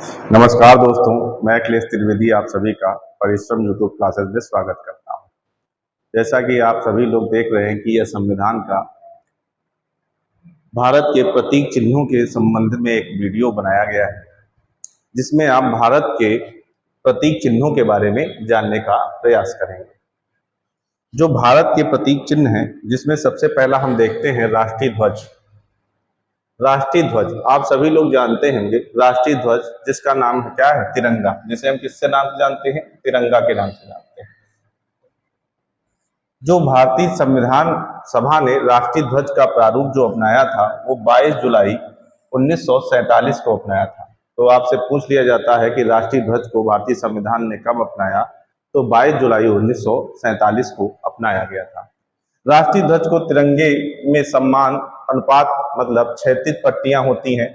नमस्कार दोस्तों, मैं अखिलेश त्रिवेदी आप सभी का परिश्रम यूट्यूब क्लासेस में स्वागत करता हूं। जैसा कि आप सभी लोग देख रहे हैं कि यह संविधान का भारत के प्रतीक चिन्हों के संबंध में एक वीडियो बनाया गया है, जिसमें आप भारत के प्रतीक चिन्हों के बारे में जानने का प्रयास करेंगे। जो भारत के प्रतीक चिन्ह हैं, जिसमें सबसे पहला हम देखते हैं राष्ट्रीय ध्वज। राष्ट्रीय ध्वज आप सभी लोग जानते होंगे, राष्ट्रीय ध्वज जिसका नाम क्या है, तिरंगा, जिसे हम किससे नाम से जानते हैं, तिरंगा के नाम से जानते हैं। जो भारतीय संविधान सभा ने राष्ट्रीय ध्वज का प्रारूप जो अपनाया था, वो 22 जुलाई 1947 को अपनाया था। तो आपसे पूछ लिया जाता है कि राष्ट्रीय ध्वज को भारतीय संविधान ने कब अपनाया, तो 22 जुलाई 1947 को अपनाया गया था। राष्ट्रीय ध्वज को तिरंगे में सम्मान अनुपात मतलब क्षैतिज पट्टियां होती हैं,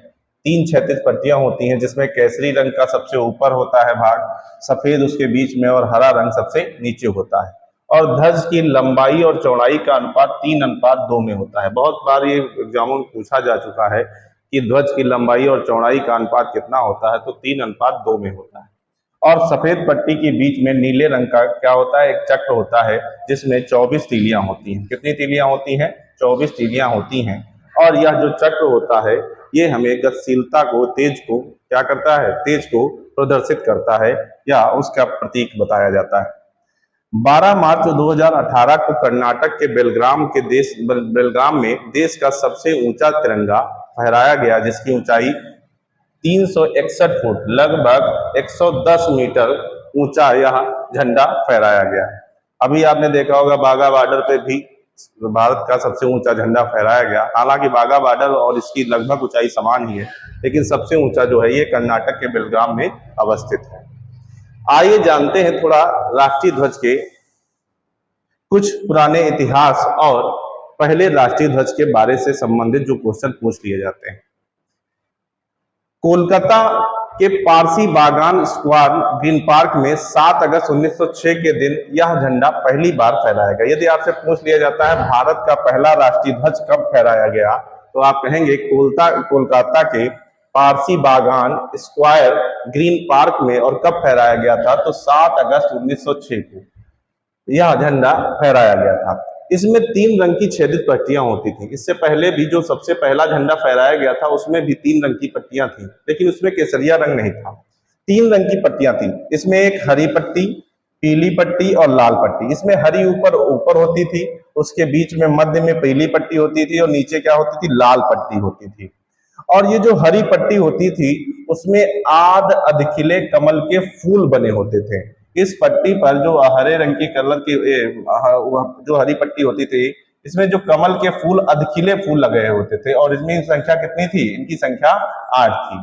3 क्षैतिज पट्टियां होती हैं, जिसमें केसरी रंग का सबसे ऊपर होता है भाग, सफेद उसके बीच में और हरा रंग सबसे नीचे होता है। और ध्वज की लंबाई और चौड़ाई का अनुपात 3:2 में होता है। बहुत बार ये एग्जामों में पूछा जा चुका है कि ध्वज की लंबाई और चौड़ाई का अनुपात कितना होता है, तो 3:2 में होता है। और सफेद पट्टी के बीच में नीले रंग का क्या होता है, एक चक्र होता है, जिसमें 24 तीलियां होती हैं। कितनी तीलियां होती हैं, 24 तीलियां होती हैं। और यह जो चक्र होता है, ये हमें गतिशीलता को, तेज को क्या करता है, तेज को प्रदर्शित करता है, या उसका प्रतीक बताया जाता है। 12 मार्च 2018 को कर्नाटक के बेलगाम में देश का सबसे ऊंचा तिरंगा फहराया गया, जिसकी ऊंचाई 361 फुट लगभग 110 मीटर ऊंचा यह झंडा फहराया गया है। अभी आपने देखा होगा बाघा बॉर्डर पे भी भारत का सबसे ऊंचा झंडा फहराया गया। हालांकि बाघा बॉर्डर और इसकी लगभग ऊंचाई समान ही है, लेकिन सबसे ऊंचा जो है ये कर्नाटक के बेलगाम में अवस्थित है। आइए जानते हैं थोड़ा राष्ट्रीय ध्वज के कुछ पुराने इतिहास और पहले राष्ट्रीय ध्वज के बारे से संबंधित जो क्वेश्चन पूछ लिए जाते हैं। कोलकाता के पारसी बागान स्क्वायर ग्रीन पार्क में 7 अगस्त 1906 के दिन यह झंडा पहली बार फहराया गया। यदि आपसे पूछ लिया जाता है भारत का पहला राष्ट्रीय ध्वज कब फहराया गया, तो आप कहेंगे कोलकाता के पारसी बागान स्क्वायर ग्रीन पार्क में। और कब फहराया गया था, तो 7 अगस्त 1906 को यह झंडा फहराया गया था। इसमें 3 रंग की छेदित पट्टियां होती थी। इससे पहले भी जो सबसे पहला झंडा फहराया गया था, उसमें भी 3 रंग की पट्टियां थी, लेकिन उसमें केसरिया रंग नहीं था। 3 रंग की पट्टियां थी। इसमें एक हरी पट्टी, पीली पट्टी और लाल पट्टी। इसमें हरी ऊपर होती थी, उसके बीच में मध्य में पीली पट्टी होती थी और नीचे क्या होती थी, लाल पट्टी होती थी। और ये जो हरी पट्टी होती थी, उसमें आध अधखिले कमल के फूल बने होते थे। इस पट्टी पर जो हरे रंग की कलर की जो हरी पट्टी होती थी, इसमें जो कमल के फूल, अधखिले फूल लगे होते थे, और इसमें संख्या कितनी थी, इनकी संख्या 8 थी।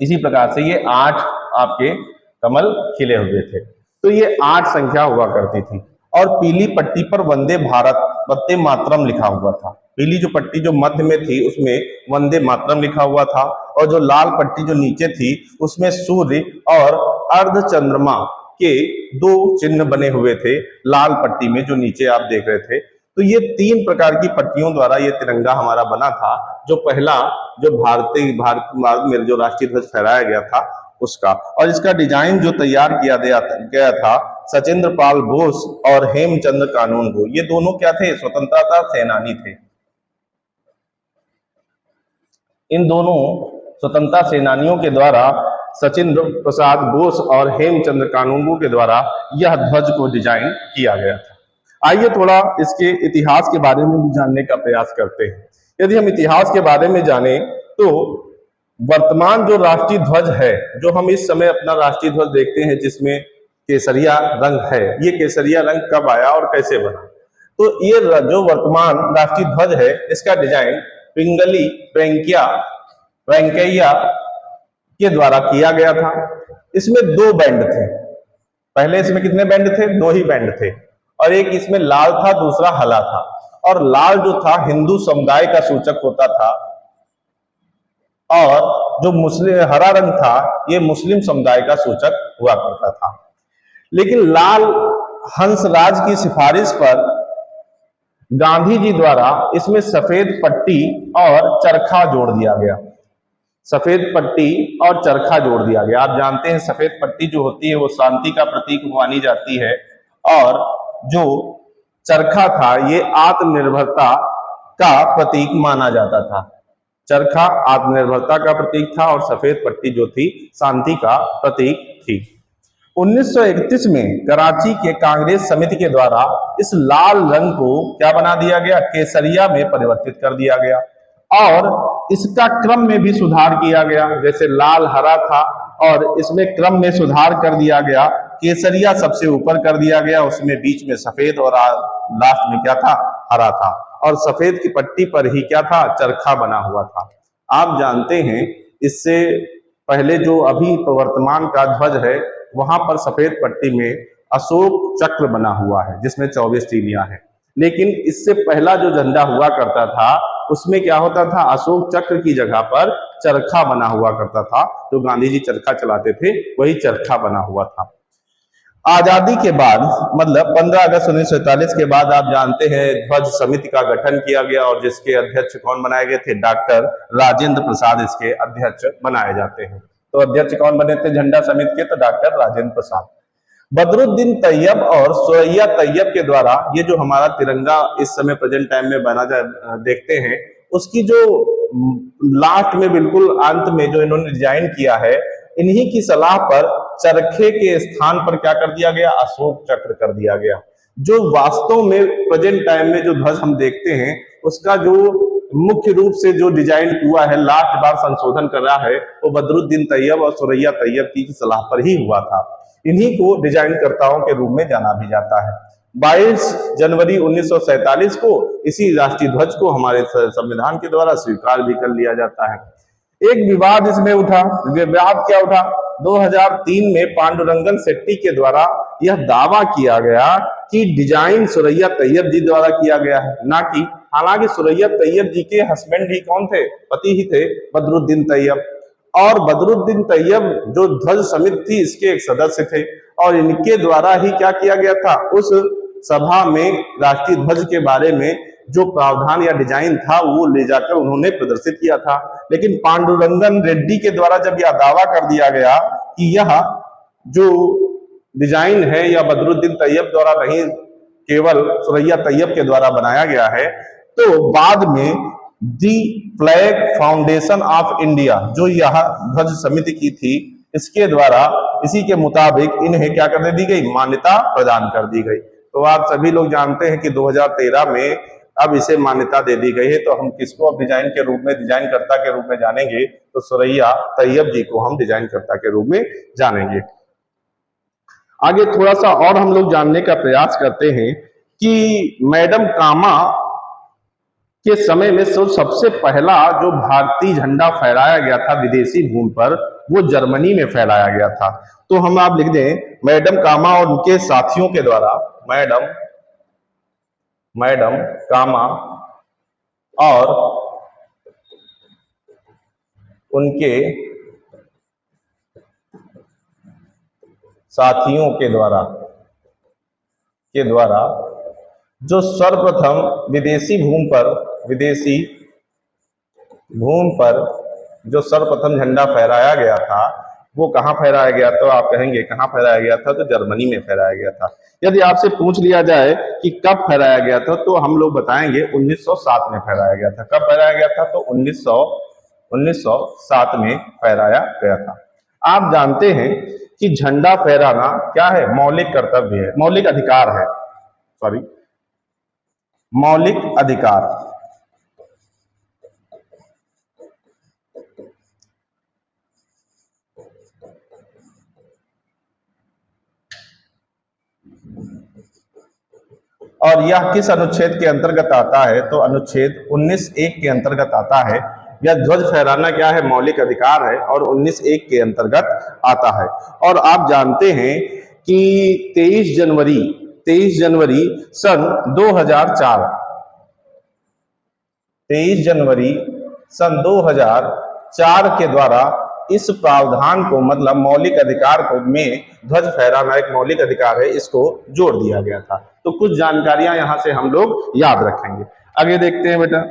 इसी प्रकार से ये 8 आपके कमल खिले हुए थे, तो ये 8 संख्या हुआ करती थी। और पीली पट्टी पर वंदे भारत, वंदे मातरम लिखा हुआ था। पीली जो पट्टी जो मध्य में थी, उसमें वंदे मातरम लिखा हुआ था। और जो लाल पट्टी जो नीचे थी, उसमें सूर्य और अर्ध चंद्रमा के 2 चिन्ह बने हुए थे लाल पट्टी में, जो नीचे आप देख रहे थे। तो ये 3 प्रकार की पट्टियों द्वारा ये तिरंगा हमारा बना था, जो पहला जो भारत में जो राष्ट्रीय ध्वज फहराया गया था उसका। और इसका डिजाइन जो तैयार किया गया था सचिंद्र पाल बोस और हेमचंद्र कानूनगो। ये दोनों क्या थे, स्वतंत्रता सेनानी थे। इन दोनों स्वतंत्रता सेनानियों के द्वारा, सचिंद्र प्रसाद बोस और हेमचंद्र कानूनगो के द्वारा यह ध्वज को डिजाइन किया गया था। आइए थोड़ा इसके इतिहास के बारे में भी जानने का प्रयास करते हैं। यदि हम इतिहास के बारे में जाने, तो वर्तमान जो राष्ट्रीय ध्वज है, जो हम इस समय अपना राष्ट्रीय ध्वज देखते हैं जिसमें केसरिया रंग है, ये केसरिया रंग कब आया और कैसे बना? तो ये जो वर्तमान राष्ट्रीय ध्वज है, इसका डिजाइन पिंगली वेंकैया के द्वारा किया गया था। इसमें 2 बैंड थे। पहले इसमें कितने बैंड थे, 2 ही बैंड थे। और एक इसमें लाल था, दूसरा हला था। और लाल जो था हिंदू समुदाय का सूचक होता था, और जो मुस्लिम हरा रंग था, ये मुस्लिम समुदाय का सूचक हुआ करता था। लेकिन लाल हंसराज की सिफारिश पर गांधी जी द्वारा इसमें सफेद पट्टी और चरखा जोड़ दिया गया। सफेद पट्टी और चरखा जोड़ दिया गया। आप जानते हैं सफेद पट्टी जो होती है वो शांति का प्रतीक मानी जाती है, और जो चरखा था ये आत्मनिर्भरता का प्रतीक माना जाता था। चरखा आत्मनिर्भरता का प्रतीक था और सफेद पट्टी जो थी शांति का प्रतीक थी। 1931 में कराची के कांग्रेस समिति के द्वारा इस लाल रंग को क्या बना दिया गया, केसरिया में परिवर्तित कर दिया गया, और इसका क्रम में भी सुधार किया गया। जैसे लाल हरा था और इसमें क्रम में सुधार कर दिया गया, केसरिया सबसे ऊपर कर दिया गया, उसमें बीच में सफेद और लास्ट में क्या था, हरा था, और सफेद की पट्टी पर ही क्या था, चरखा बना हुआ था। आप जानते हैं इससे पहले जो अभी वर्तमान का ध्वज है वहां पर सफेद पट्टी में अशोक चक्र बना हुआ है जिसमें 24 तीलियां हैं, लेकिन इससे पहला जो झंडा हुआ करता था उसमें क्या होता था, अशोक चक्र की जगह पर चरखा बना हुआ करता था। जो गांधी जी चरखा चलाते थे वही चरखा बना हुआ था। आजादी के बाद मतलब 15 अगस्त 1947 के बाद आप जानते हैं ध्वज समिति का गठन किया गया, और जिसके अध्यक्ष कौन बनाए गए थे, डॉक्टर राजेंद्र प्रसाद इसके अध्यक्ष बनाए जाते हैं। तो अध्यक्ष कौन बने थे झंडा समिति के, तो डॉक्टर राजेंद्र प्रसाद। बदरुद्दीन तैयब और सुरैया तैयब के द्वारा ये जो हमारा तिरंगा इस समय प्रेजेंट टाइम में बना देखते हैं, उसकी जो लास्ट में बिल्कुल अंत में जो इन्होंने डिजाइन किया है, इन्हीं की सलाह पर चरखे के स्थान पर क्या कर दिया गया, अशोक चक्र कर दिया गया। जो वास्तव में प्रेजेंट टाइम में जो ध्वज हम देखते हैं उसका जो मुख्य रूप से जो डिजाइन हुआ है, लास्ट बार संशोधन कर रहा है, वो बदरुद्दीन तैयब और सुरैया तैयब की सलाह पर ही हुआ था। इन्हीं को डिजाइनकर्ताओं के रूप में जाना भी जाता है। 22 जनवरी 1947 को इसी राष्ट्रीय ध्वज को हमारे संविधान के द्वारा स्वीकार भी कर लिया जाता है। एक विवाद इसमें उठा, विवाद क्या उठा, 2003 में पांडुरंगन शेट्टी के द्वारा यह दावा किया गया कि डिजाइन सुरैया तैयब जी द्वारा किया गया है, ना कि, हालांकि सुरैया तैयब जी के हस्बैंड ही कौन थे, पति ही थे, बदरुद्दीन तैयब। और बदरुद्दीन तैयब जो ध्वज समिति थी इसके एक सदस्य थे, और इनके द्वारा ही क्या किया गया था, उस सभा में राष्ट्रीय ध्वज के बारे में जो प्रावधान या डिजाइन था वो ले जाकर उन्होंने प्रदर्शित किया था। लेकिन पांडुरंगन रेड्डी के द्वारा जब यह दावा कर दिया गया कि यह जो डिजाइन है या बदरुद्दीन तैयब द्वारा नहीं, केवल सुरैया तैयब के द्वारा बनाया गया है, तो बाद में दी फ्लैग फाउंडेशन ऑफ इंडिया जो यह ध्वज समिति की थी, इसके द्वारा इसी के मुताबिक इन्हें क्या कर दी गई, मान्यता प्रदान कर दी गई। तो आप सभी लोग जानते हैं कि 2013 में अब इसे मान्यता दे दी गई है। तो हम किसको अब डिजाइन के रूप में, डिजाइनकर्ता के रूप में जानेंगे, तो सुरैया तैयब जी को हम डिजाइनकर्ता के रूप में जानेंगे। आगे थोड़ा सा और हम लोग जानने का प्रयास करते हैं कि मैडम कामा के समय में सबसे पहला जो भारतीय झंडा फहराया गया था विदेशी भूमि पर, वो जर्मनी में फहराया गया था। तो हम आप लिख दें, मैडम कामा और उनके साथियों के द्वारा, मैडम कामा और उनके साथियों के द्वारा जो सर्वप्रथम विदेशी भूमि पर जो सर्वप्रथम झंडा फहराया गया था वो कहाँ फहराया गया, तो आप कहेंगे कहाँ फहराया गया था, तो जर्मनी में फहराया गया था। यदि आपसे पूछ लिया जाए कि कब फहराया गया था, तो हम लोग बताएंगे 1907 में फहराया गया था। कब फहराया गया था, तो 1907 में फहराया गया था। आप जानते हैं कि झंडा फहराना क्या है, मौलिक कर्तव्य है, मौलिक अधिकार है, मौलिक अधिकार। और यह किस अनुच्छेद के अंतर्गत आता है, तो अनुच्छेद 19(1) के अंतर्गत आता है। यह ध्वज फहराना क्या है, मौलिक अधिकार है और 19(1) के अंतर्गत आता है। और आप जानते हैं कि 23 जनवरी सन 2004 23 जनवरी सन 2004 के द्वारा इस प्रावधान को, मतलब मौलिक अधिकार को में ध्वज फहराना एक मौलिक अधिकार है, इसको जोड़ दिया गया था। तो कुछ जानकारियां यहां से हम लोग याद रखेंगे। आगे देखते हैं बेटा,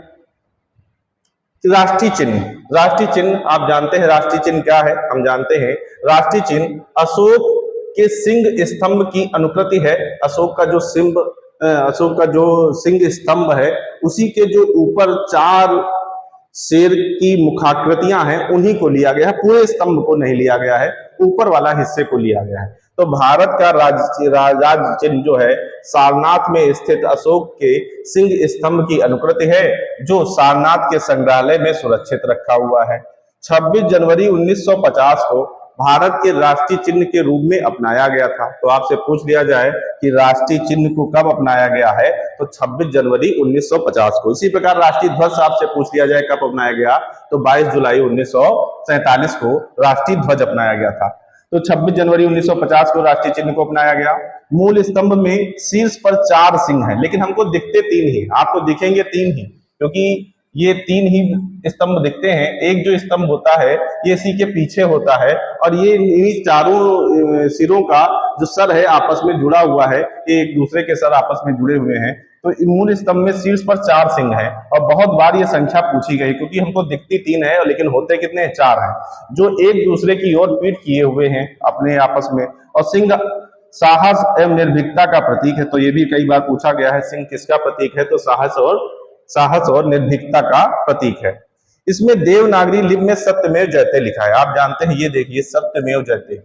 राष्ट्रीय चिन्ह, राष्ट्रीय चिन्ह आप जानते हैं राष्ट्रीय चिन्ह क्या है, हम जानते हैं राष्ट्रीय चिन्ह अशोक के सिंह स्तंभ की अनुकृति है। अशोक का जो अशोक का जो सिंह स्तंभ है उसी के जो ऊपर चार शेर की मुखाकृतियां हैं उन्हीं को लिया गया है, पूरे स्तंभ को नहीं लिया गया है, ऊपर वाला हिस्से को लिया गया है। तो भारत का राज्य चिन्ह जो है सारनाथ में स्थित अशोक के सिंह स्तंभ की अनुकृति है, जो सारनाथ के संग्रहालय में सुरक्षित रखा हुआ है। 26 जनवरी 1950 को भारत के राष्ट्रीय चिन्ह के रूप में अपनाया गया था। तो आपसे पूछ लिया जाए कि राष्ट्रीय चिन्ह को कब अपनाया गया है, तो 26 जनवरी 1950 को। इसी प्रकार राष्ट्रीय ध्वज आपसे पूछ लिया जाए कब अपनाया गया, तो 22 जुलाई 1947 को राष्ट्रीय ध्वज अपनाया गया था। तो 26 जनवरी 1950 को राष्ट्रीय चिन्ह को अपनाया गया। मूल स्तंभ में शीर्ष पर 4 सिंह हैं, लेकिन हमको दिखते 3 ही, आपको दिखेंगे 3 ही, क्योंकि ये 3 ही स्तंभ दिखते हैं। एक जो स्तंभ होता है ये इसी के पीछे होता है, और ये इन चारों सिरों का जो सर है आपस में जुड़ा हुआ है, ये एक दूसरे के सर आपस में जुड़े हुए हैं। तो मूल स्तंभ में शीर्ष पर 4 सिंह हैं, और बहुत बार ये संख्या पूछी गई, क्योंकि हमको दिखती 3 है लेकिन होते कितने हैं, 4 हैं, जो एक दूसरे की ओर पीठ किए हुए हैं अपने आपस में। और सिंह साहस एवं निर्भीकता का प्रतीक है, तो ये भी कई बार पूछा गया है, सिंह किसका प्रतीक है, तो साहस और निर्भीकता का प्रतीक है। इसमें देवनागरी लिपि में सत्यमेव जयते लिखा है, आप जानते हैं, ये देखिए सत्यमेव जयते,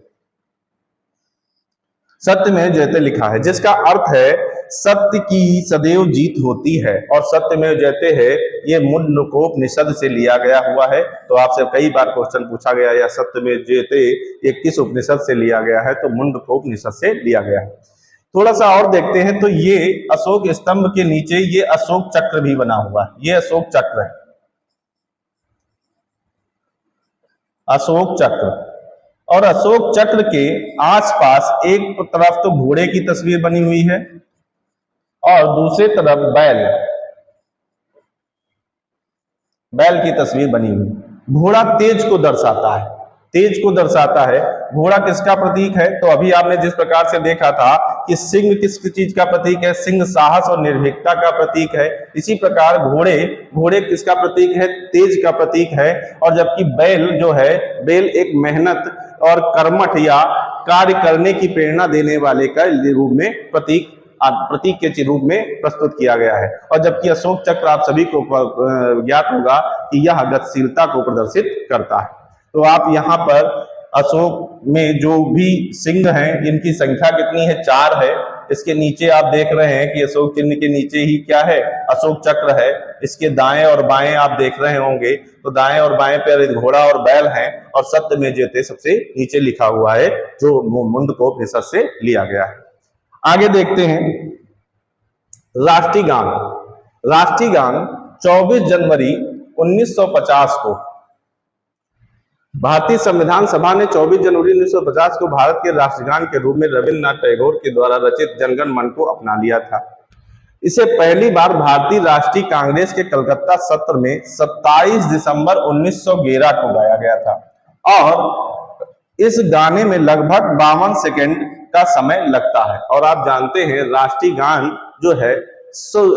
सत्यमेव जयते लिखा है, जिसका अर्थ है सत्य की सदैव जीत होती है। और सत्यमेव जयते है ये मुंडकोपनिषद से लिया गया हुआ है। तो आपसे कई बार क्वेश्चन पूछा गया है सत्यमेव जयते ये किस उपनिषद से लिया गया है, तो मुंडकोपनिषद से लिया गया है। थोड़ा सा और देखते हैं, तो ये अशोक स्तंभ के नीचे ये अशोक चक्र भी बना हुआ है, ये अशोक चक्र है, अशोक चक्र। और अशोक चक्र के आसपास एक तरफ तो घोड़े की तस्वीर बनी हुई है और दूसरी तरफ बैल की तस्वीर बनी हुई। घोड़ा तेज को दर्शाता है, तेज को दर्शाता है। घोड़ा किसका प्रतीक है, तो अभी आपने जिस प्रकार से देखा था कि सिंह किस चीज का प्रतीक है, सिंह साहस और निर्भीकता का प्रतीक है। इसी प्रकार घोड़े किसका प्रतीक है, तेज का प्रतीक है। और जबकि बैल जो है, बैल एक मेहनत और कर्मठ या कार्य करने की प्रेरणा देने वाले का रूप में प्रतीक के रूप में प्रस्तुत किया गया है। और जबकि अशोक चक्र आप सभी को ज्ञात होगा कि यह गतिशीलता को प्रदर्शित करता है। तो आप यहाँ पर अशोक में जो भी सिंह हैं इनकी संख्या कितनी है, 4 है। इसके नीचे आप देख रहे हैं कि अशोक चिन्ह के नीचे ही क्या है, अशोक चक्र है। इसके दाएं और बाएं आप देख रहे होंगे, तो दाएं और बाएं पर घोड़ा और बैल हैं, और सत्यमेव जयते सबसे नीचे लिखा हुआ है, जो मुंडकोपनिषद से लिया गया है। आगे देखते हैं राष्ट्रीय गान। राष्ट्रीय गान 24 जनवरी 1950 को भारतीय संविधान सभा ने 24 जनवरी 1950 को भारत के राष्ट्रगान के रूप में रविन्द्रनाथ टैगोर के द्वारा रचित जनगण मन को अपना लिया था। इसे पहली बार भारतीय राष्ट्रीय कांग्रेस के कलकत्ता सत्र में 27 दिसंबर 1911 को गाया गया था, और इस गाने में लगभग 52 सेकंड का समय लगता है। और आप जानते हैं राष्ट्रीय गान जो है,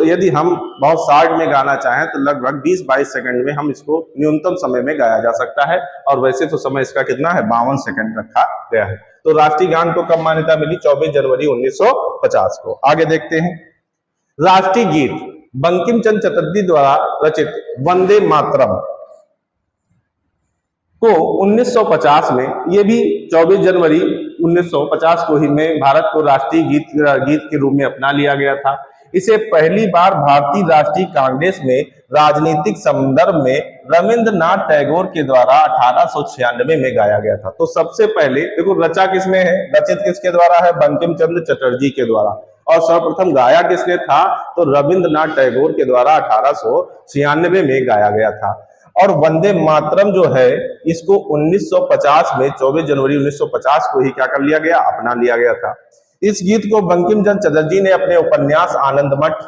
यदि हम बहुत शॉर्ट में गाना चाहें तो लगभग 20-22 सेकंड में हम इसको न्यूनतम समय में गाया जा सकता है, और वैसे तो समय इसका कितना है, 52 सेकंड रखा गया है। तो राष्ट्रीय गान को कब मान्यता मिली, 24 जनवरी 1950 को। आगे देखते हैं राष्ट्रीय गीत बंकिम चंद्र चटर्जी द्वारा रचित वंदे मातरम को 1950 में, ये भी 24 जनवरी 1950 को ही में भारत को राष्ट्रीय गीत के रूप में अपना लिया गया था। इसे पहली बार भारतीय राष्ट्रीय कांग्रेस में राजनीतिक संदर्भ में रविंद्रनाथ टैगोर के द्वारा 1896 में गाया गया था। तो सबसे पहले देखो रचा किसने है, रचित किसके द्वारा है, बंकिम चंद्र चटर्जी के द्वारा, और सर्वप्रथम गाया किसने था, तो रविंद्रनाथ टैगोर के द्वारा 1896 में गाया गया था। और वंदे मातरम जो है इसको 1950 में 24 जनवरी 1950 को ही क्या कर लिया गया, अपना लिया गया था। इस गीत को बंकिम चंद्र चटर्जी ने अपने उपन्यास आनंद मठ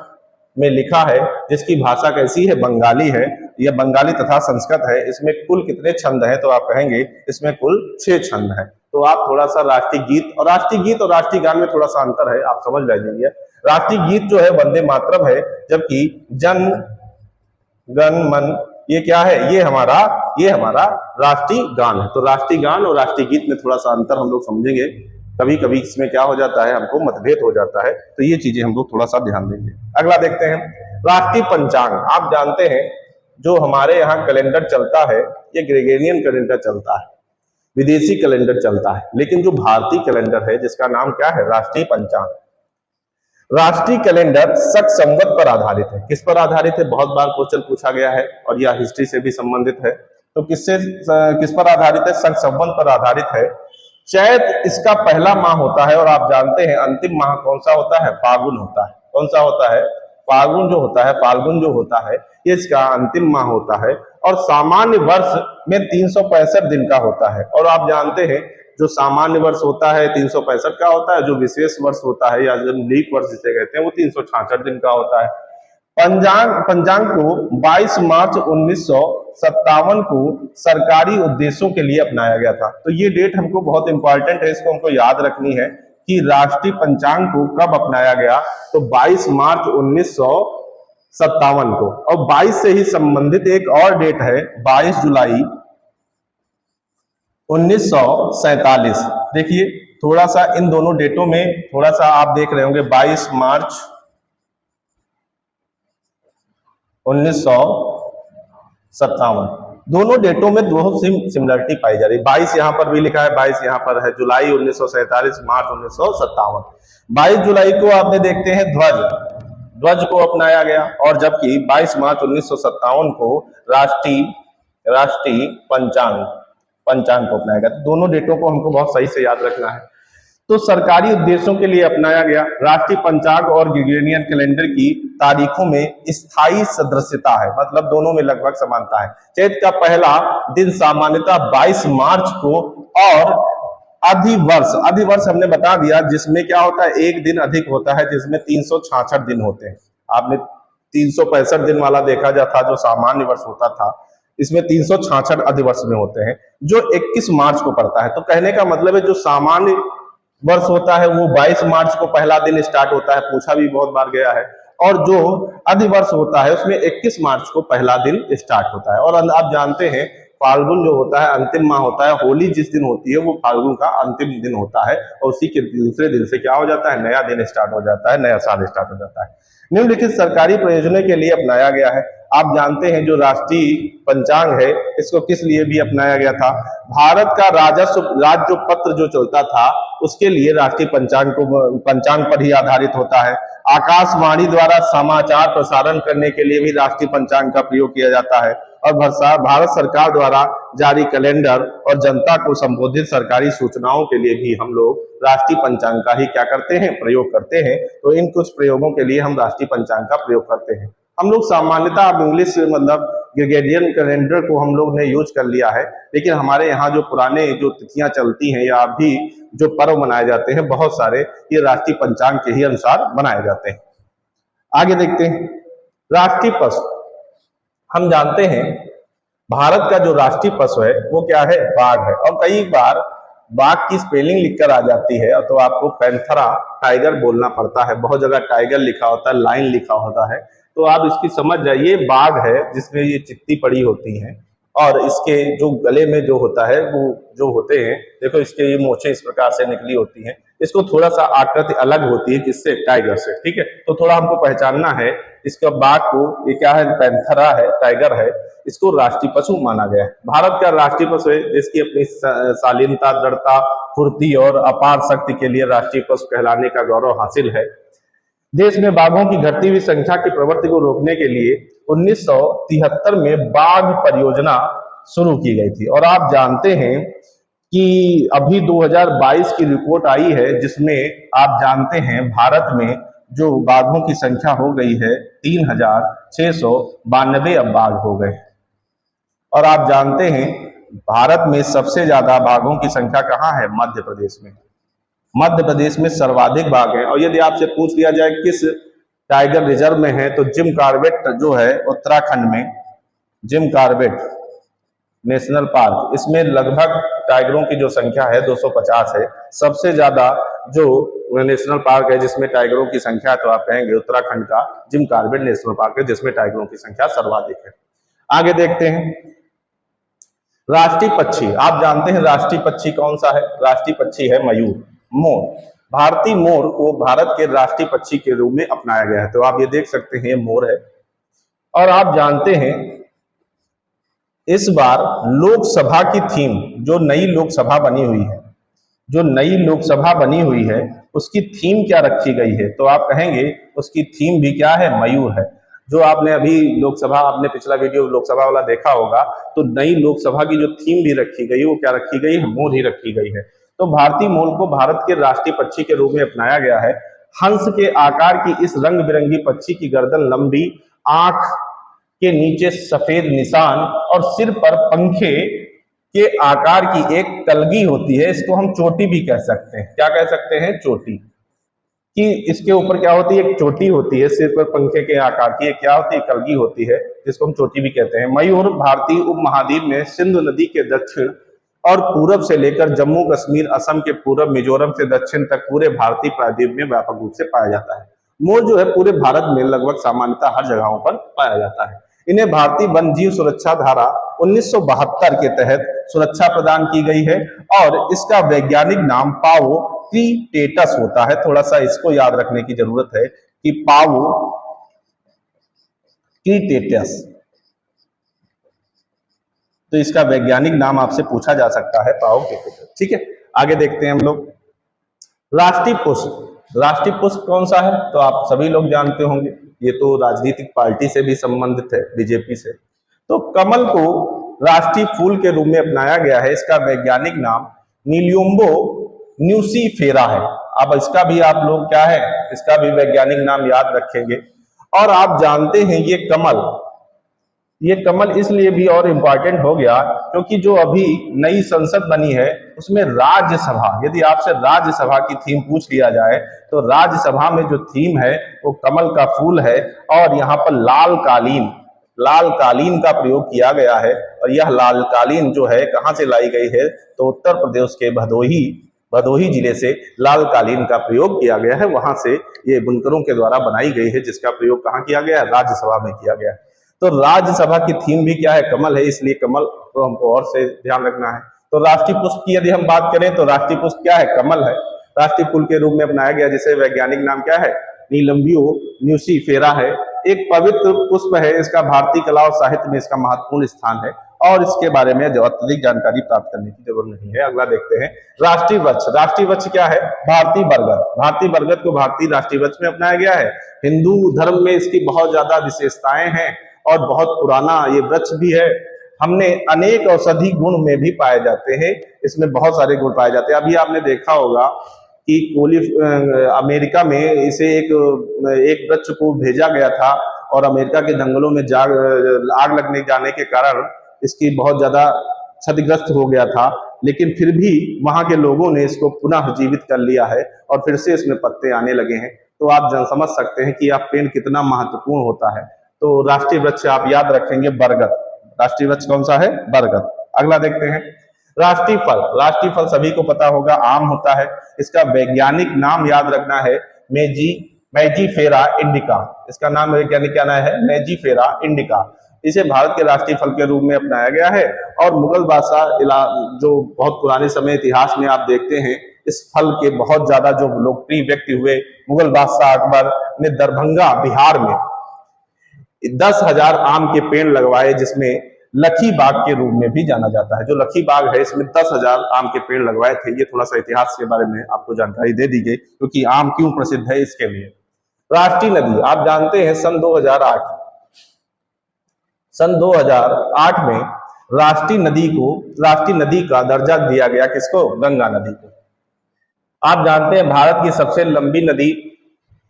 में लिखा है, जिसकी भाषा कैसी है, बंगाली है। यह बंगाली तथा संस्कृत है। इसमें कुल कितने छंद हैं, तो आप कहेंगे इसमें कुल 6 छंद हैं। तो आप थोड़ा सा राष्ट्रीय गीत और राष्ट्रीय गान में थोड़ा सा अंतर है, आप समझ लीजिए। राष्ट्रीय गीत जो है वंदे मातरम है, जबकि जन गण मन ये क्या है, ये हमारा राष्ट्रीय गान है। तो राष्ट्रीय गान और राष्ट्रीय गीत में थोड़ा सा अंतर हम लोग समझेंगे, कभी कभी इसमें क्या हो जाता है, हमको मतभेद हो जाता है, तो ये चीजें हम लोग थोड़ा सा ध्यान देंगे। अगला देखते हैं राष्ट्रीय पंचांग। आप जानते हैं जो हमारे यहाँ कैलेंडर चलता है ये ग्रेगोरियन कैलेंडर चलता है, विदेशी कैलेंडर चलता है, लेकिन जो भारतीय कैलेंडर है जिसका नाम क्या है, राष्ट्रीय पंचांग। राष्ट्रीय कैलेंडर शक संवत पर आधारित है। किस पर आधारित है, बहुत बार क्वेश्चन पूछा गया है और यह हिस्ट्री से भी संबंधित है। तो किस पर आधारित है, शक संवत पर आधारित है। चैत इसका पहला माह होता है और आप जानते हैं अंतिम माह कौन सा होता है, फागुन होता है। कौन सा होता है, फागुन जो होता है, फाल्गुन जो होता है ये इसका अंतिम माह होता है और सामान्य वर्ष में 365 दिन का होता है। और आप जानते हैं जो सामान्य वर्ष होता है 365 का होता है, जो विशेष वर्ष होता है या जो लीप वर्ष जिसे कहते हैं वो 366 दिन का होता है। पंचांग को 22 मार्च 1957 को सरकारी उद्देश्यों के लिए अपनाया गया था। तो ये डेट हमको बहुत इंपॉर्टेंट है, इसको हमको याद रखनी है कि राष्ट्रीय पंचांग को कब अपनाया गया, तो 22 मार्च 1957 को। और 22 से ही संबंधित एक और डेट है 22 जुलाई 1947। देखिए थोड़ा सा इन दोनों डेटों में थोड़ा सा आप देख रहे होंगे, 22 मार्च 1957, दोनों डेटों में दो सिमिलरिटी पाई जा रही है। 22 यहां पर भी लिखा है, 22 यहां पर है, जुलाई 1947, मार्च 1957। 22 जुलाई को आपने देखते हैं ध्वज को अपनाया गया और जबकि 22 मार्च 1957 को राष्ट्रीय पंचांग को अपनाया गया। तो दोनों डेटों को हमको बहुत सही से याद रखना है। तो सरकारी उद्देश्यों के लिए अपनाया गया राष्ट्रीय पंचांग और ग्रेगोरियन कैलेंडर की तारीखों में स्थायी सदृश्यता है, मतलब दोनों में लगभग समानता है। चैत का पहला दिन सामान्यतः 22 मार्च को और अधिवर्ष हमने बता दिया जिसमें क्या होता है, एक दिन अधिक होता है, जिसमें 366 दिन होते हैं। आपने 365 दिन वाला देखा था जो सामान्य वर्ष होता था, इसमें 366 अधिवर्ष में होते हैं जो 21 मार्च को पड़ता है। तो कहने का मतलब है जो सामान्य वर्ष होता है वो 22 मार्च को पहला दिन स्टार्ट होता है, पूछा भी बहुत बार गया है, और जो अधिवर्ष होता है उसमें 21 मार्च को पहला दिन स्टार्ट होता है। और आप जानते हैं फाल्गुन जो होता है अंतिम माह होता है, होली जिस दिन होती है वो फाल्गुन का अंतिम दिन होता है और उसी के दूसरे दिन से क्या हो जाता है, नया दिन स्टार्ट हो जाता है, नया साल स्टार्ट हो जाता है। निम्नलिखित सरकारी प्रयोजनों के लिए अपनाया गया है। आप जानते हैं जो राष्ट्रीय पंचांग है इसको किस लिए भी अपनाया गया था, भारत का राज्य पत्र जो चलता था उसके लिए राष्ट्रीय पंचांग पर ही आधारित होता है। आकाशवाणी द्वारा समाचार प्रसारण करने के लिए भी राष्ट्रीय पंचांग का प्रयोग किया जाता है और भारत सरकार द्वारा जारी कैलेंडर और जनता को संबोधित सरकारी सूचनाओं के लिए भी हम लोग राष्ट्रीय पंचांग का ही क्या करते हैं, प्रयोग करते हैं। तो इन कुछ प्रयोगों के लिए हम राष्ट्रीय पंचांग का प्रयोग करते हैं। हम लोग सामान्यतः अब इंग्लिश मतलब ग्रेगोरियन कैलेंडर को हम लोग ने यूज कर लिया है, लेकिन हमारे यहाँ जो पुराने जो तिथियां चलती हैं या अभी जो पर्व मनाए जाते हैं बहुत सारे, ये राष्ट्रीय पंचांग के ही अनुसार बनाए जाते हैं। आगे देखते हैं राष्ट्रीय पशु। हम जानते हैं भारत का जो राष्ट्रीय पशु है वो क्या है, बाघ है। और कई बार बाघ की स्पेलिंग लिखकर आ जाती है तो आपको पैंथरा टाइगर बोलना पड़ता है, बहुत जगह टाइगर लिखा होता है, लाइन लिखा होता है, तो आप इसकी समझ जाइए बाघ है जिसमें ये चित्ती पड़ी होती है और इसके जो गले में जो होता है वो जो होते हैं, देखो इसके ये मोछे इस प्रकार से निकली होती हैं, इसको थोड़ा सा आकृति अलग होती है किससे, टाइगर से, ठीक है। तो थोड़ा हमको पहचानना है इसका बाघ को, ये क्या है, पैंथरा है, टाइगर है, इसको राष्ट्रीय पशु माना गया है। भारत का राष्ट्रीय पशु है जिसकी अपनी शालीनता, दृढ़ता, फुर्ती और अपार शक्ति के लिए राष्ट्रीय पशु कहलाने का गौरव हासिल है। देश में बाघों की घटती हुई संख्या की प्रवृत्ति को रोकने के लिए 1973 में बाघ परियोजना शुरू की गई थी। और आप जानते हैं कि अभी 2022 की रिपोर्ट आई है जिसमें आप जानते हैं भारत में जो बाघों की संख्या हो गई है 3692 अब बाघ हो गए। और आप जानते हैं भारत में सबसे ज्यादा बाघों की संख्या कहाँ है, मध्य प्रदेश में। मध्य प्रदेश में सर्वाधिक बाघ है। और यदि आपसे पूछ लिया जाए किस टाइगर रिजर्व में है, तो जिम कॉर्बेट जो है उत्तराखंड में, जिम कॉर्बेट नेशनल पार्क, इसमें लगभग टाइगरों की जो संख्या है 250 है। सबसे ज्यादा जो नेशनल पार्क है जिसमें टाइगरों की संख्या, तो आप कहेंगे उत्तराखंड का जिम कॉर्बेट नेशनल पार्क है जिसमें टाइगरों की संख्या सर्वाधिक है। आगे देखते हैं। राष्ट्रीय पक्षी, आप जानते हैं राष्ट्रीय पक्षी कौन सा है? राष्ट्रीय पक्षी है मयूर, मोर। भारतीय मोर को भारत के राष्ट्रीय पक्षी के रूप में अपनाया गया है। तो आप ये देख सकते हैं ये मोर है। और आप जानते हैं इस बार लोकसभा की थीम, जो नई लोकसभा बनी हुई है, जो नई लोकसभा बनी हुई है उसकी थीम क्या रखी गई है? तो आप कहेंगे उसकी थीम भी क्या है? मयूर है। जो आपने अभी लोकसभा, आपने पिछला वीडियो लोकसभा वाला देखा होगा, तो नई लोकसभा की जो थीम भी रखी गई है वो क्या रखी गई है? मोर ही रखी गई है। तो भारतीय मोर को भारत के राष्ट्रीय पक्षी के रूप में अपनाया गया है। हंस के आकार की इस रंग बिरंगी पक्षी की गर्दन लंबी, आंख के नीचे सफेद निशान और सिर पर पंखे के आकार की एक कलगी होती है। इसको हम चोटी भी कह सकते हैं। क्या कह सकते हैं? चोटी। कि इसके ऊपर क्या होती है? एक चोटी होती है, सिर पर पंखे के आकार की एक क्या होती है? कलगी होती है, जिसको हम चोटी भी कहते हैं। मयूर भारतीय उपमहाद्वीप में सिंधु नदी के दक्षिण और पूरब से लेकर जम्मू कश्मीर, असम के पूरब, मिजोरम से दक्षिण तक पूरे भारतीय प्रायद्वीप में व्यापक रूप से पाया जाता है। मोर जो है पूरे भारत में लगभग सामान्यतः हर जगहों पर पाया जाता है। इन्हें भारतीय वन जीव सुरक्षा धारा 1972 के तहत सुरक्षा प्रदान की गई है और इसका वैज्ञानिक नाम पावो क्रीटेटस होता है। थोड़ा सा इसको याद रखने की जरूरत है कि पावो क्रीटेटस, तो इसका वैज्ञानिक नाम आपसे पूछा जा सकता है, पावो क्रीटेटस। ठीक है, आगे देखते हैं हम लोग। राष्ट्रीय पुष्प, राष्ट्रीय पुष्प कौन सा है? तो आप सभी लोग जानते होंगे, ये तो राजनीतिक पार्टी से भी संबंधित है, बीजेपी से। तो कमल को राष्ट्रीय फूल के रूप में अपनाया गया है। इसका वैज्ञानिक नाम नीलियम्बो न्यूसीफेरा है। अब इसका भी आप लोग क्या है, इसका भी वैज्ञानिक नाम याद रखेंगे। और आप जानते हैं ये कमल इसलिए भी और इम्पोर्टेंट हो गया क्योंकि जो अभी नई संसद बनी है उसमें राज्यसभा, यदि आपसे राज्यसभा की थीम पूछ लिया जाए तो राज्यसभा में जो थीम है वो कमल का फूल है। और यहाँ पर लाल कालीन का प्रयोग किया गया है। और यह लाल कालीन जो है कहाँ से लाई गई है? तो उत्तर प्रदेश के भदोही जिले से लाल कालीन का प्रयोग किया गया है। वहां से ये बुनकरों के द्वारा बनाई गई है, जिसका प्रयोग कहाँ किया गया है? राज्यसभा में किया गया है। तो राज्यसभा की थीम भी क्या है? कमल है, इसलिए कमल को हमको और से ध्यान रखना है। तो राष्ट्रीय पुष्प की यदि हम बात करें तो राष्ट्रीय पुष्प क्या है? कमल है। राष्ट्रीय फूल के रूप में अपनाया गया, जिसे वैज्ञानिक नाम क्या है? नीलम्बियो न्यूसीफेरा है। एक पवित्र पुष्प है, इसका भारतीय कला और साहित्य में इसका महत्वपूर्ण स्थान है और इसके बारे में जो अत्यधिक जानकारी प्राप्त करने की जरूरत नहीं है। अगला देखते हैं, राष्ट्रीय वृक्ष। राष्ट्रीय वृक्ष क्या है? भारतीय बरगद। भारतीय बरगद को भारतीय राष्ट्रीय वृक्ष में अपनाया गया है। हिंदू धर्म में इसकी बहुत ज्यादा विशेषताएं हैं और बहुत पुराना ये वृक्ष भी है। हमने अनेक औषधि गुण में भी पाए जाते हैं, इसमें बहुत सारे गुण पाए जाते हैं। अभी आपने देखा होगा कि अमेरिका में इसे एक वृक्ष को भेजा गया था और अमेरिका के जंगलों में आग लगने जाने के कारण इसकी बहुत ज्यादा क्षतिग्रस्त हो गया था, लेकिन फिर भी वहां के लोगों ने इसको पुनः जीवित कर लिया है और फिर से इसमें पत्ते आने लगे हैं। तो आप समझ सकते हैं कि यह पेड़ कितना महत्वपूर्ण होता है। तो राष्ट्रीय वृक्ष आप याद रखेंगे बरगद। राष्ट्रीय वृक्ष कौन सा है? बरगद। अगला देखते हैं, राष्ट्रीय फल। राष्ट्रीय फल सभी को पता होगा, आम होता है। इसका वैज्ञानिक नाम याद रखना है मैजीफेरा इंडिका। इसका नाम वैज्ञानिक क्या नाम है? मैजीफेरा इंडिका। इसे भारत के राष्ट्रीय फल के रूप में अपनाया गया है। और मुगल बादशाह जो बहुत पुराने समय इतिहास में आप देखते हैं, इस फल के बहुत ज्यादा जो लोकप्रिय व्यक्ति हुए, मुगल बादशाह अकबर ने दरभंगा बिहार में 10,000 आम के पेड़ लगवाए, जिसमें लखी बाग के रूप में भी जाना जाता है। जो लखी बाग है इसमें 10,000 आम के पेड़ लगवाए थे। ये थोड़ा सा इतिहास के बारे में आपको जानकारी दे दी गई क्योंकि आम क्यों प्रसिद्ध है इसके लिए। राष्ट्रीय नदी, आप जानते हैं सन 2008 में राष्ट्रीय नदी का दर्जा दिया गया किसको? गंगा नदी को। आप जानते हैं भारत की सबसे लंबी नदी,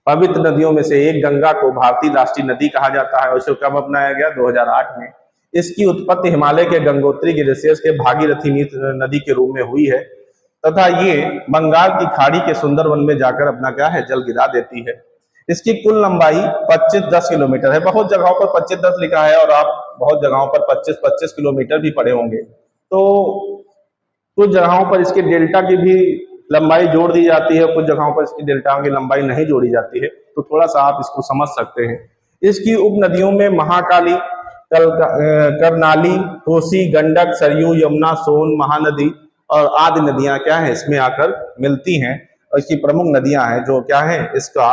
पवित्र नदियों में से एक गंगा को भारतीय राष्ट्रीय नदी कहा जाता है। उसे कब अपनाया गया? 2008 में। इसकी उत्पत्ति हिमालय के गंगोत्री ग्लेशियर के भागीरथी नदी के रूप में हुई है तथा ये बंगाल की खाड़ी के सुंदरवन में जाकर अपना क्या है? जल गिरा देती है। इसकी कुल लंबाई 25-10 किलोमीटर है। बहुत जगहों पर 25-10 लिखा है और आप बहुत जगहों पर 25-25 किलोमीटर भी पढ़े होंगे। तो कुछ जगहों पर इसके डेल्टा की भी लंबाई जोड़ दी जाती है, कुछ जगहों पर इसकी डेल्टा की लंबाई नहीं जोड़ी जाती है। तो थोड़ा सा आप इसको समझ सकते हैं। इसकी उप नदियों में महाकाली, करनाली, कोसी, गंडक, सरयू, यमुना, सोन, महानदी और आदि नदियां क्या है इसमें आकर मिलती हैं। और इसकी प्रमुख नदियां हैं जो क्या है इसका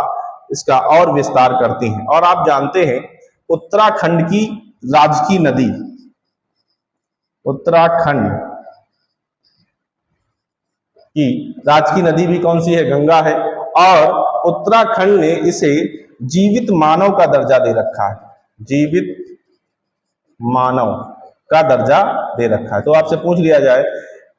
इसका और विस्तार करती हैं। और आप जानते हैं उत्तराखंड की राजकीय नदी, उत्तराखंड की राजकीय नदी भी कौन सी है? गंगा है। और उत्तराखंड ने इसे जीवित मानव का दर्जा दे रखा है, जीवित मानव का दर्जा दे रखा है। तो आपसे पूछ लिया जाए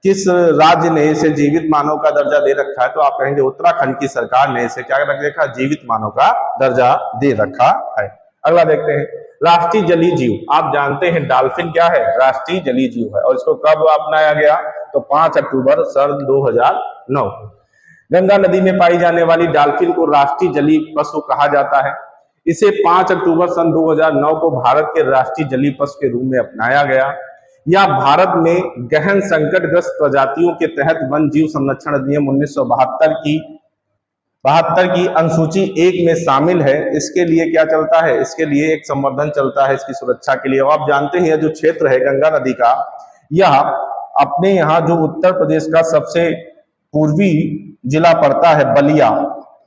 किस राज्य ने इसे जीवित मानव का दर्जा दे रखा है, तो आप कहेंगे उत्तराखंड की सरकार ने इसे क्या रख रखा? जीवित मानव का दर्जा दे रखा है। अगला देखते हैं राष्ट्रीय जलीय जीव। आप जानते हैं डॉल्फिन क्या है? राष्ट्रीय जलीय जीव है। और इसको कब अपनाया गया? तो 5 अक्टूबर सन 2009। गंगा नदी में पाई जाने वाली डॉल्फिन को राष्ट्रीय जलीय पशु कहा जाता है। इसे 5 अक्टूबर सन 2009 को भारत के राष्ट्रीय जलीय पशु के रूप में अपनाया गया। यह भारत में गहन संकटग्रस्त प्रजातियों के तहत वन जीव संरक्षण अधिनियम 1972 की अनुसूची 1 में शामिल है। इसके लिए क्या चलता है? इसके लिए एक संवर्धन चलता है इसकी सुरक्षा के लिए। आप जानते हैं जो क्षेत्र है गंगा नदी का, यह अपने यहाँ जो उत्तर प्रदेश का सबसे पूर्वी जिला पड़ता है बलिया,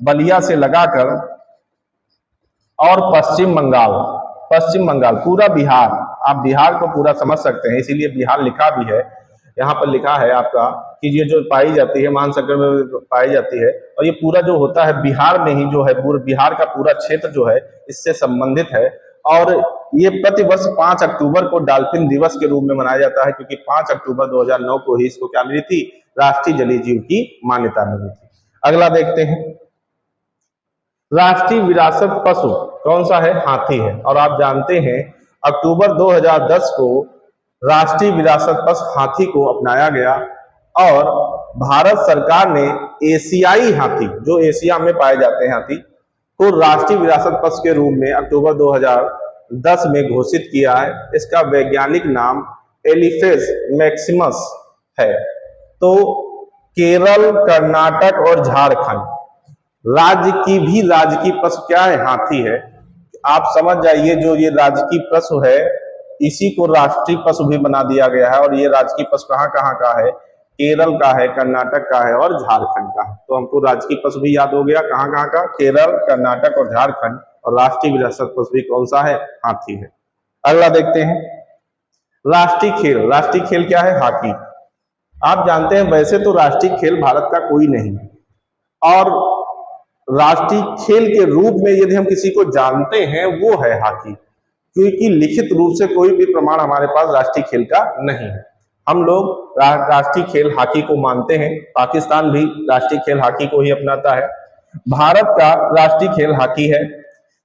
बलिया से लगाकर और पश्चिम बंगाल पूरा बिहार, आप बिहार को पूरा समझ सकते हैं, इसीलिए बिहार लिखा भी है। यहाँ पर लिखा है आपका कि ये जो पाई जाती है महासागर में पाई जाती है, और ये पूरा जो होता है बिहार में ही जो है, पूरा बिहार का पूरा क्षेत्र जो है इससे संबंधित है। और ये प्रतिवर्ष 5 अक्टूबर को डॉल्फिन दिवस के रूप में मनाया जाता है, क्योंकि 5 अक्टूबर 2009 को ही इसको क्या मिली थी? राष्ट्रीय जलीय जीव की मान्यता मिली थी। अगला देखते हैं राष्ट्रीय विरासत पशु कौन सा है? हाथी है। और आप जानते हैं अक्टूबर 2010 को राष्ट्रीय विरासत पशु हाथी को अपनाया गया। और भारत सरकार ने एशियाई हाथी, जो एशिया में पाए जाते हैं हाथी, को राष्ट्रीय विरासत पशु के रूप में अक्टूबर 2010 में घोषित किया है। इसका वैज्ञानिक नाम एलिफेज मैक्सिमस है। तो केरल, कर्नाटक और झारखंड राज्य की भी राजकीय पशु क्या है? हाथी है। आप समझ जाइए जो ये राजकीय पशु है इसी को राष्ट्रीय पशु भी बना दिया गया है। और ये राजकीय पशु कहाँ कहाँ का है? केरल का है, कर्नाटक का है और झारखंड का है। तो हमको राजकीय पशु भी याद हो गया, कहाँ कहाँ का? केरल, कर्नाटक और झारखंड। और राष्ट्रीय विरासत पशु भी कौन सा है? हाथी है। अगला देखते हैं राष्ट्रीय खेल। राष्ट्रीय खेल क्या है? हॉकी। आप जानते हैं वैसे तो राष्ट्रीय खेल भारत का कोई नहीं है, और राष्ट्रीय खेल के रूप में यदि हम किसी को जानते हैं वो है हॉकी, क्योंकि लिखित रूप से कोई भी प्रमाण हमारे पास राष्ट्रीय खेल का नहीं है। हम लोग राष्ट्रीय खेल हॉकी को मानते हैं। पाकिस्तान भी राष्ट्रीय खेल हॉकी को ही अपनाता है। भारत का राष्ट्रीय खेल हॉकी है।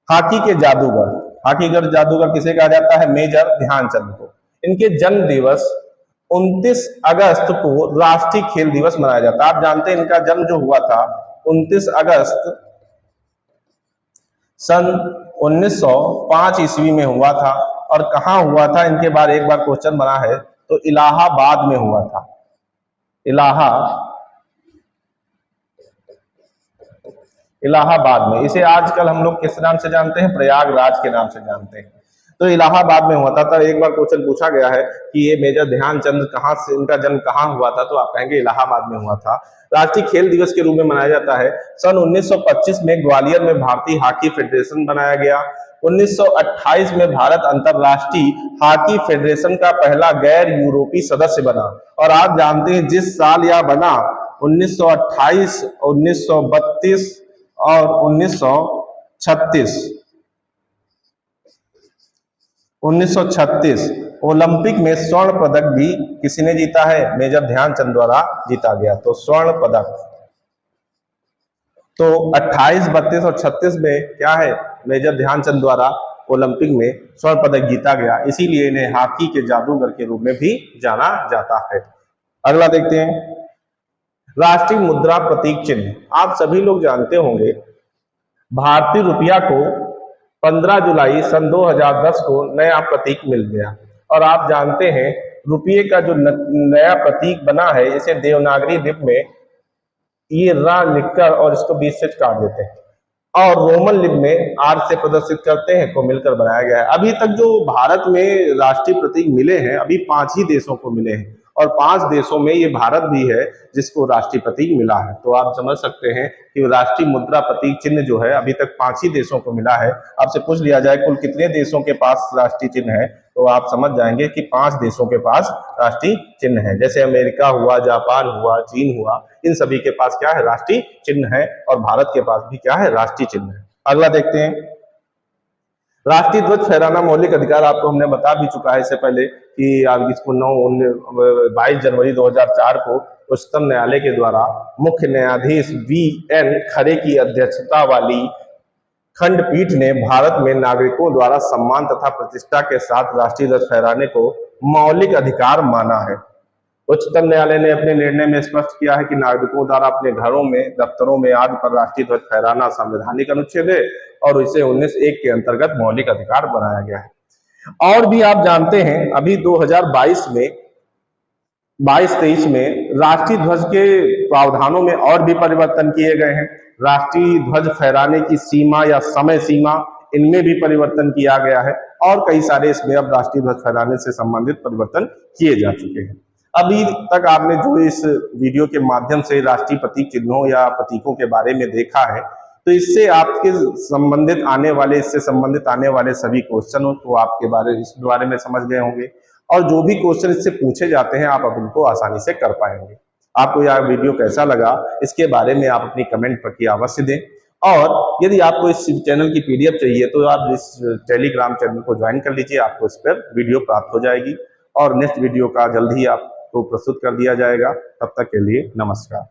हॉकी के जादूगर, हॉकी का जादूगर किसे कहा जाता है? मेजर ध्यानचंद को। इनके जन्म दिवस 29 अगस्त को राष्ट्रीय खेल दिवस मनाया जाता है। आप जानते हैं इनका जन्म जो हुआ था 29 अगस्त सन 1905 ईस्वी में हुआ था। और कहाँ हुआ था? इनके बारे एक बार क्वेश्चन बना है तो इलाहाबाद में हुआ था। इलाहाबाद में। इसे आजकल हम लोग किस नाम से जानते हैं? प्रयागराज के नाम से जानते हैं। तो इलाहाबाद में हुआ था। तो एक बार क्वेश्चन पूछा गया है कि ये मेजर ध्यानचंद कहाँ से, इनका जन्म कहाँ हुआ था? तो आप कहेंगे इलाहाबाद में हुआ था। राष्ट्रीय खेल दिवस के रूप में मनाया जाता है। सन 1925 में ग्वालियर में भारतीय हॉकी फेडरेशन बनाया गया। 1928 में भारत अंतरराष्ट्रीय हॉकी फेडरेशन का पहला गैर यूरोपीय सदस्य बना। और आप जानते हैं जिस साल यह बना 1928, 1932 और 1936 ओलंपिक में स्वर्ण पदक भी किसी ने जीता है? मेजर ध्यानचंद द्वारा जीता गया। तो स्वर्ण पदक तो 28, 32 और 36 में क्या है? मेजर ध्यानचंद द्वारा ओलंपिक में स्वर्ण पदक जीता गया। इसीलिए इन्हें हॉकी के जादूगर के रूप में भी जाना जाता है। अगला देखते हैं राष्ट्रीय मुद्रा प्रतीक चिन्ह। आप सभी लोग जानते होंगे भारतीय रुपया को 15 जुलाई सन 2010 को नया प्रतीक मिल गया। और आप जानते हैं रुपये का जो नया प्रतीक बना है इसे देवनागरी लिपि में ये रा लिखकर और इसको बीच से काट देते हैं। और रोमन लिपि में आर से प्रदर्शित करते हैं को मिलकर बनाया गया है। अभी तक जो भारत में राष्ट्रीय प्रतीक मिले हैं अभी 5 ही देशों को मिले हैं और 5 देशों में ये भारत भी है जिसको राष्ट्रीय प्रतीक मिला है। तो आप समझ सकते हैं कि राष्ट्रीय मुद्रा प्रतीक चिन्ह जो है अभी तक 5 ही देशों को मिला है। आपसे पूछ लिया जाए कुल कितने देशों के पास राष्ट्रीय चिन्ह है तो आप समझ जाएंगे कि 5 देशों के पास राष्ट्रीय चिन्ह है। जैसे अमेरिका हुआ, जापान हुआ, चीन हुआ, इन सभी के पास क्या है राष्ट्रीय चिन्ह है और भारत के पास भी क्या है राष्ट्रीय चिन्ह है। अगला देखते हैं, राष्ट्रीय ध्वज फहराना मौलिक अधिकार। आपको हमने बता भी चुका है इससे पहले कि आप इसको 22 जनवरी 2004 को उच्चतम न्यायालय के द्वारा मुख्य न्यायाधीश VN खरे की अध्यक्षता वाली खंडपीठ ने भारत में नागरिकों द्वारा सम्मान तथा प्रतिष्ठा के साथ राष्ट्रीय ध्वज फहराने को मौलिक अधिकार माना है। उच्चतम न्यायालय ने अपने निर्णय में स्पष्ट किया है कि नागरिकों द्वारा अपने घरों में, दफ्तरों में आदि पर राष्ट्रीय ध्वज फहराना संवैधानिक अनुच्छेद है और इसे 19(1) के अंतर्गत मौलिक अधिकार बनाया गया है। और भी आप जानते हैं अभी 2022 में 22-23 में राष्ट्रीय ध्वज के प्रावधानों में और भी परिवर्तन किए गए हैं। राष्ट्रीय ध्वज फहराने की सीमा या समय सीमा इनमें भी परिवर्तन किया गया है और कई सारे इसमें अब राष्ट्रीय ध्वज फहराने से संबंधित परिवर्तन किए जा चुके हैं। अभी तक आपने जो इस वीडियो के माध्यम से राष्ट्रीय प्रतीक चिन्हों या प्रतीकों के बारे में देखा है तो इससे आपके संबंधित आने वाले सभी क्वेश्चनों को आपके बारे में समझ गए होंगे और जो भी क्वेश्चन इससे पूछे जाते हैं आप अब इनको आसानी से कर पाएंगे। आपको यह वीडियो कैसा लगा इसके बारे में आप अपनी कमेंट प्रक्रिया अवश्य दें और यदि आपको इस चैनल की PDF चाहिए तो आप इस टेलीग्राम चैनल को ज्वाइन कर लीजिए, आपको इस पर वीडियो प्राप्त हो जाएगी और नेक्स्ट वीडियो का जल्द ही आपको प्रस्तुत कर दिया जाएगा। तब तक के लिए नमस्कार।